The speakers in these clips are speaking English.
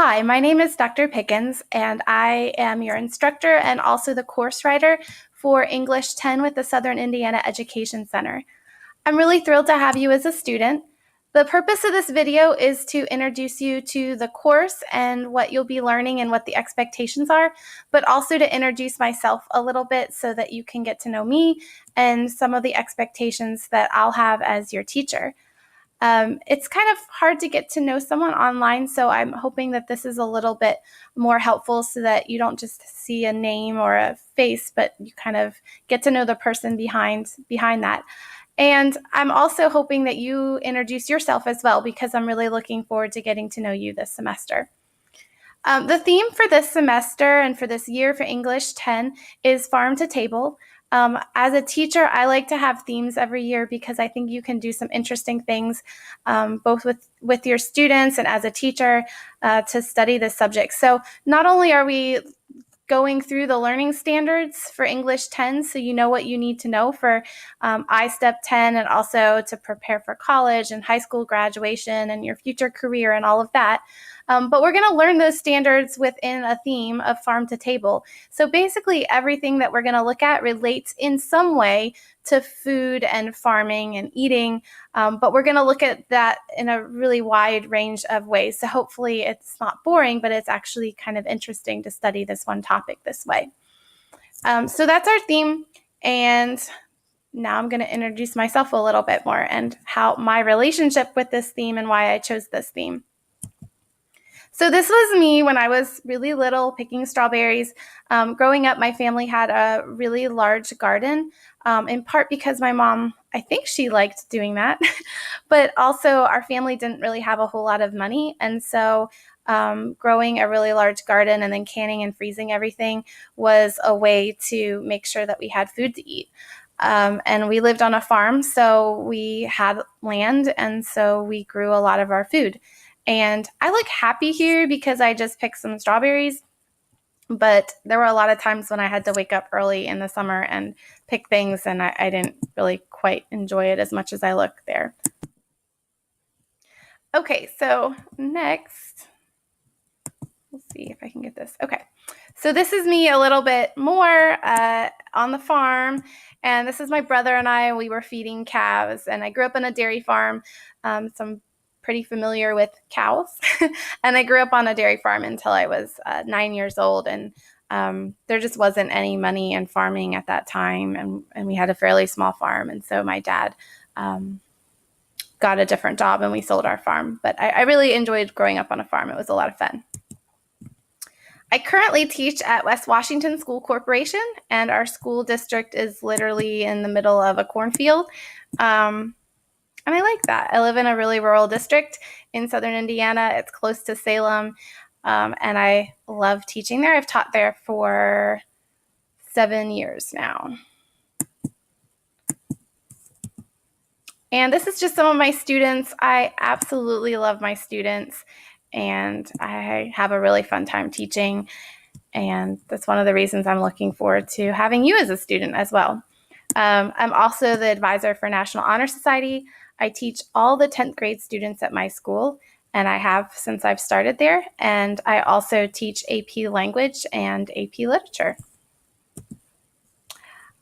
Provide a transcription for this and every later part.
Hi, my name is Dr. Pickens, and I am your instructor and also the course writer for English 10 with the Southern Indiana Education Center. I'm really thrilled to have you as a student. The purpose of this video is to introduce you to the course and what you'll be learning and what the expectations are, but also to introduce myself a little bit so that you can get to know me and some of the expectations that I'll have as your teacher. It's kind of hard to get to know someone online, so I'm hoping that this is a little bit more helpful so that you don't just see a name or a face, but you kind of get to know the person behind that. And I'm also hoping that you introduce yourself as well, because I'm really looking forward to getting to know you this semester. The theme for this semester and for this year for English 10 is Farm to Table. As a teacher, I like to have themes every year because I think you can do some interesting things, both with your students and as a teacher, to study this subject. So not only are we going through the learning standards for English 10, so you know what you need to know for I-Step 10 and also to prepare for college and high school graduation and your future career and all of that. But we're going to learn those standards within a theme of farm to table. So basically everything that we're going to look at relates in some way to food and farming and eating, but we're going to look at that in a really wide range of ways. So hopefully it's not boring, but it's actually kind of interesting to study this one topic this way. So that's our theme, and now I'm going to introduce myself a little bit more and how my relationship with this theme and why I chose this theme. So this was me when I was really little picking strawberries. Growing up, my family had a really large garden, in part because my mom, I think she liked doing that, but also our family didn't really have a whole lot of money. And so growing a really large garden and then canning and freezing everything was a way to make sure that we had food to eat. And we lived on a farm, so we had land, and so we grew a lot of our food. And I look happy here because I just picked some strawberries, but there were a lot of times when I had to wake up early in the summer and pick things, and I didn't really quite enjoy it as much as I look there. Okay, so next, we'll see if I can get this. Okay, so this is me a little bit more on the farm, and this is my brother and I. We were feeding calves, and I grew up on a dairy farm, so I'm pretty familiar with cows. And I grew up on a dairy farm until I was 9 years old, and there just wasn't any money in farming at that time, and we had a fairly small farm, and so my dad got a different job and we sold our farm. But I really enjoyed growing up on a farm. It was a lot of fun. I currently teach at West Washington School Corporation, and our school district is literally in the middle of a cornfield. And I like that. I live in a really rural district in Southern Indiana. It's close to Salem, and I love teaching there. I've taught there for 7 years now. And this is just some of my students. I absolutely love my students, and I have a really fun time teaching. And that's one of the reasons I'm looking forward to having you as a student as well. I'm also the advisor for National Honor Society. I teach all the 10th grade students at my school, and I have since I've started there. And I also teach AP Language and AP Literature.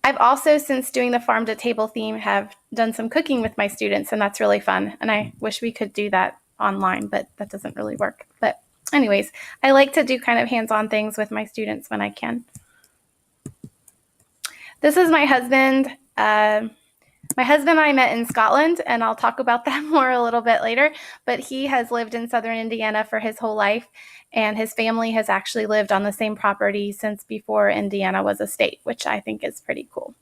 I've also, since doing the Farm to Table theme, have done some cooking with my students, and that's really fun. And I wish we could do that online, but that doesn't really work. But anyways, I like to do kind of hands-on things with my students when I can. This is my husband. My husband and I met in Scotland, and I'll talk about that more a little bit later, but he has lived in Southern Indiana for his whole life, and his family has actually lived on the same property since before Indiana was a state, which I think is pretty cool.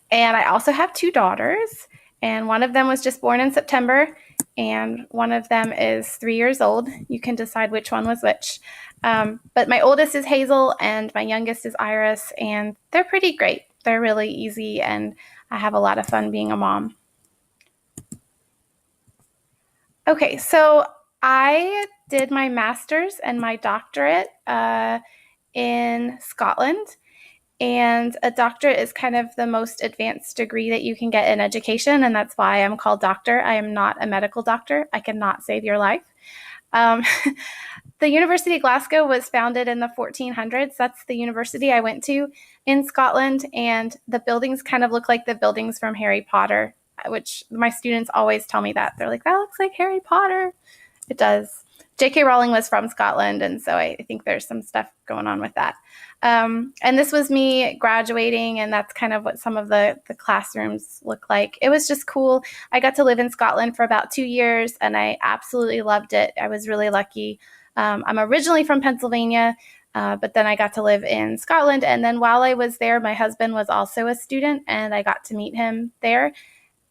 And I also have 2 daughters, and one of them was just born in September, and one of them is 3 years old. You can decide which one was which. But my oldest is Hazel, and my youngest is Iris, and they're pretty great. They're really easy, and I have a lot of fun being a mom. Okay, so I did my master's and my doctorate in Scotland, And a doctorate is kind of the most advanced degree that you can get in education, and that's why I'm called doctor. I am not a medical doctor. I cannot save your life. The University of Glasgow was founded in the 1400s. That's the university I went to in Scotland, and the buildings kind of look like the buildings from Harry Potter, which my students always tell me that. They're like, that looks like Harry Potter. It does. J.K. Rowling was from Scotland, and so I think there's some stuff going on with that. And this was me graduating, and that's kind of what some of the classrooms look like. It was just cool. I got to live in Scotland for about 2 years, and I absolutely loved it. I was really lucky. I'm originally from Pennsylvania, but then I got to live in Scotland. And then while I was there, my husband was also a student, and I got to meet him there.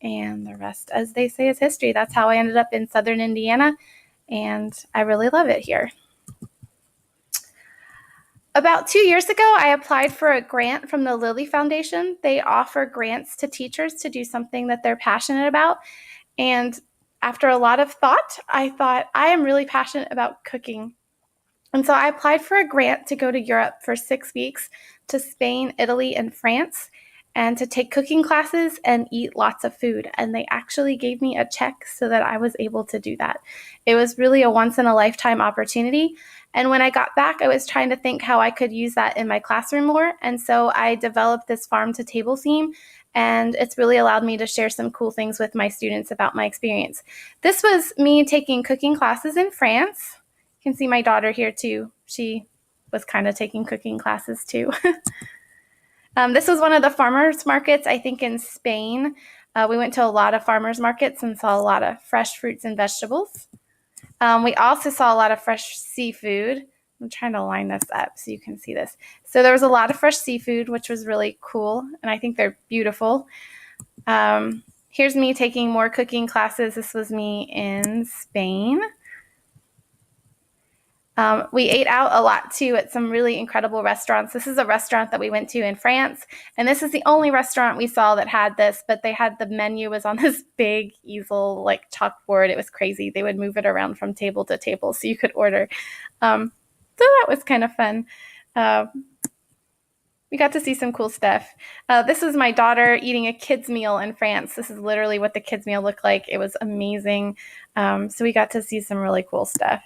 And the rest, as they say, is history. That's how I ended up in Southern Indiana, and I really love it here. About 2 years ago, I applied for a grant from the Lilly Foundation. They offer grants to teachers to do something that they're passionate about. And after a lot of thought, I thought, I am really passionate about cooking. And so I applied for a grant to go to Europe for 6 weeks to Spain, Italy, and France, and to take cooking classes and eat lots of food. And they actually gave me a check so that I was able to do that. It was really a once-in-a-lifetime opportunity. And when I got back, I was trying to think how I could use that in my classroom more. And so I developed this farm-to-table theme, and it's really allowed me to share some cool things with my students about my experience. This was me taking cooking classes in France. You can see my daughter here too. She was kind of taking cooking classes too. This was one of the farmers markets, I think, in Spain. We went to a lot of farmers markets and saw a lot of fresh fruits and vegetables. We also saw a lot of fresh seafood. I'm trying to line this up so you can see this. So there was a lot of fresh seafood, which was really cool, and I think they're beautiful. Here's me taking more cooking classes. This was me in Spain. We ate out a lot, too, at some really incredible restaurants. This is a restaurant that we went to in France, and this is the only restaurant we saw that had this, but they had the menu was on this big easel, like chalkboard. It was crazy. They would move it around from table to table so you could order. So that was kind of fun. We got to see some cool stuff. This is my daughter eating a kid's meal in France. This is literally what the kid's meal looked like. It was amazing. So we got to see some really cool stuff.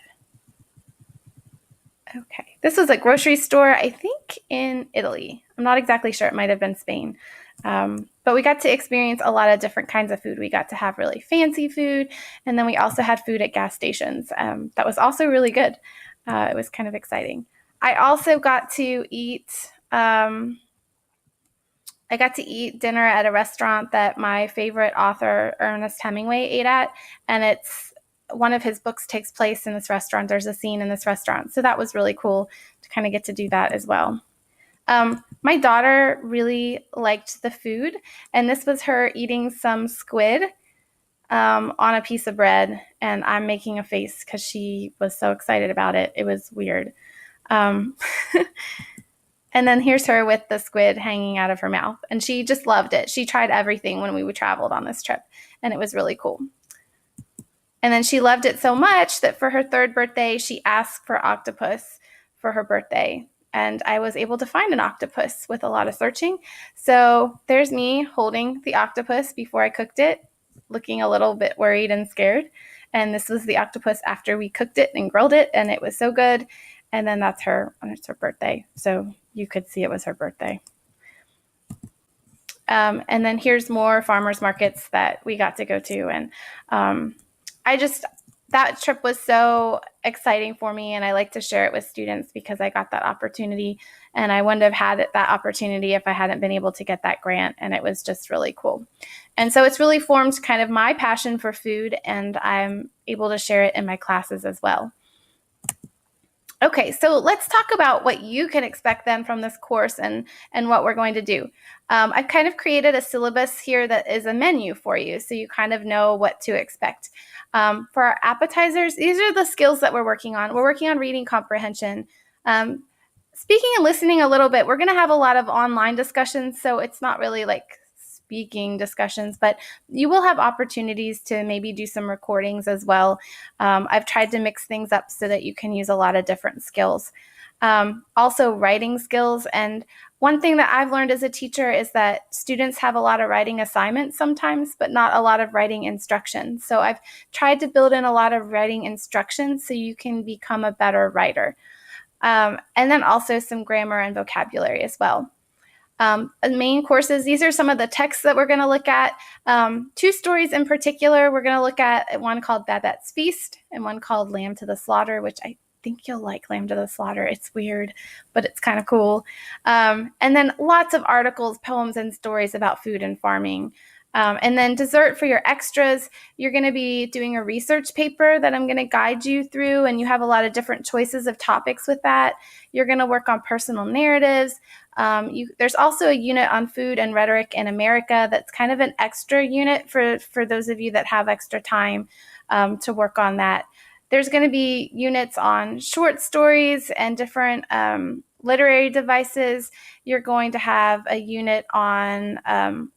Okay, this was a grocery store, I think in Italy. I'm not exactly sure. It might have been Spain. But we got to experience a lot of different kinds of food. We got to have really fancy food, and then we also had food at gas stations. That was also really good. It was kind of exciting. I also got to eat dinner at a restaurant that my favorite author, Ernest Hemingway, ate at, and it's one of his books takes place in this restaurant. There's a scene in this restaurant. So that was really cool to kind of get to do that as well. My daughter really liked the food, and this was her eating some squid on a piece of bread, and I'm making a face because she was so excited about it. It was weird. And then here's her with the squid hanging out of her mouth, and she just loved it. She tried everything when we traveled on this trip, and it was really cool. And then she loved it so much that for her 3rd birthday, she asked for octopus for her birthday. And I was able to find an octopus with a lot of searching. So there's me holding the octopus before I cooked it, looking a little bit worried and scared. And this was the octopus after we cooked it and grilled it, and it was so good. And then that's her, and it's her birthday. So you could see it was her birthday. And then here's more farmers markets that we got to go to. And that trip was so exciting for me, and I like to share it with students because I got that opportunity, and I wouldn't have had that opportunity if I hadn't been able to get that grant, and it was just really cool. And so it's really formed kind of my passion for food, and I'm able to share it in my classes as well. Okay, so let's talk about what you can expect then from this course and what we're going to do. I've kind of created a syllabus here that is a menu for you, so you kind of know what to expect. For our appetizers, these are the skills that we're working on. We're working on reading comprehension. Speaking and listening a little bit, we're going to have a lot of online discussions, so it's not really like speaking discussions, but you will have opportunities to maybe do some recordings as well. I've tried to mix things up so that you can use a lot of different skills. Also writing skills. And one thing that I've learned as a teacher is that students have a lot of writing assignments sometimes, but not a lot of writing instructions. So I've tried to build in a lot of writing instructions so you can become a better writer. And then also some grammar and vocabulary as well. Main courses, these are some of the texts that we're going to look at. Two stories in particular, we're going to look at one called Babette's Feast and one called Lamb to the Slaughter, which I think you'll like Lamb to the Slaughter. It's weird, but it's kind of cool. And then lots of articles, poems, and stories about food and farming. And then dessert for your extras, you're going to be doing a research paper that I'm going to guide you through, and you have a lot of different choices of topics with that. You're going to work on personal narratives. There's also a unit on food and rhetoric in America that's kind of an extra unit for those of you that have extra time to work on that. There's going to be units on short stories and different literary devices. You're going to have a unit on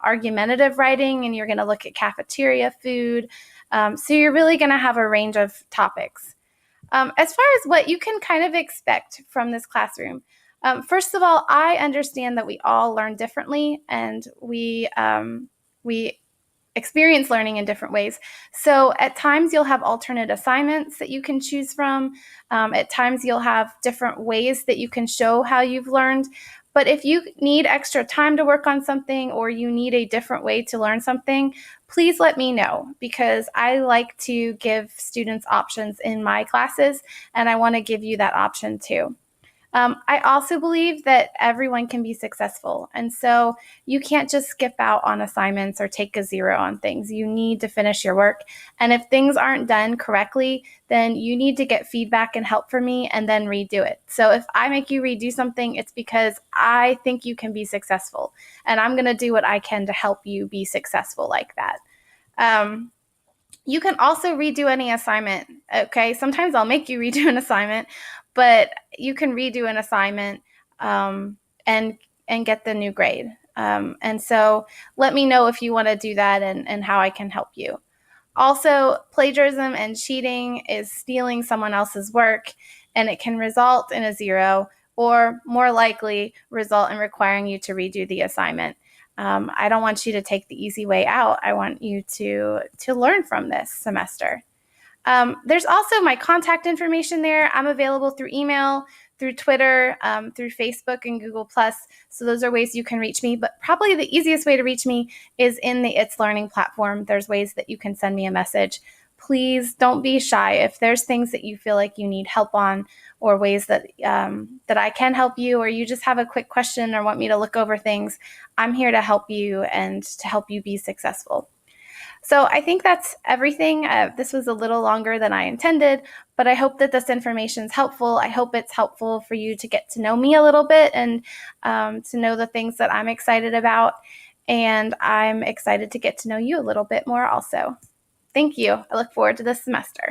argumentative writing, and you're going to look at cafeteria food. So you're really going to have a range of topics. As far as what you can kind of expect from this classroom, first of all, I understand that we all learn differently, and we experience learning in different ways. So at times you'll have alternate assignments that you can choose from. At times you'll have different ways that you can show how you've learned. But if you need extra time to work on something, or you need a different way to learn something, please let me know, because I like to give students options in my classes, and I want to give you that option too. I also believe that everyone can be successful. And so you can't just skip out on assignments or take a 0 on things. You need to finish your work. And if things aren't done correctly, then you need to get feedback and help from me and then redo it. So if I make you redo something, it's because I think you can be successful. And I'm going to do what I can to help you be successful like that. You can also redo any assignment, okay? Sometimes I'll make you redo an assignment, but you can redo an assignment and get the new grade. And so let me know if you want to do that and how I can help you. Also, plagiarism and cheating is stealing someone else's work, and it can result in a 0, or more likely result in requiring you to redo the assignment. I don't want you to take the easy way out. I want you to learn from this semester. There's also my contact information there. I'm available through email, through Twitter, through Facebook and Google+. So those are ways you can reach me. But probably the easiest way to reach me is in the It's Learning platform. There's ways that you can send me a message. Please don't be shy. If there's things that you feel like you need help on, or ways that I can help you, or you just have a quick question or want me to look over things, I'm here to help you and to help you be successful. So I think that's everything. This was a little longer than I intended, but I hope that this information is helpful. I hope it's helpful for you to get to know me a little bit and to know the things that I'm excited about. And I'm excited to get to know you a little bit more also. Thank you. I look forward to this semester.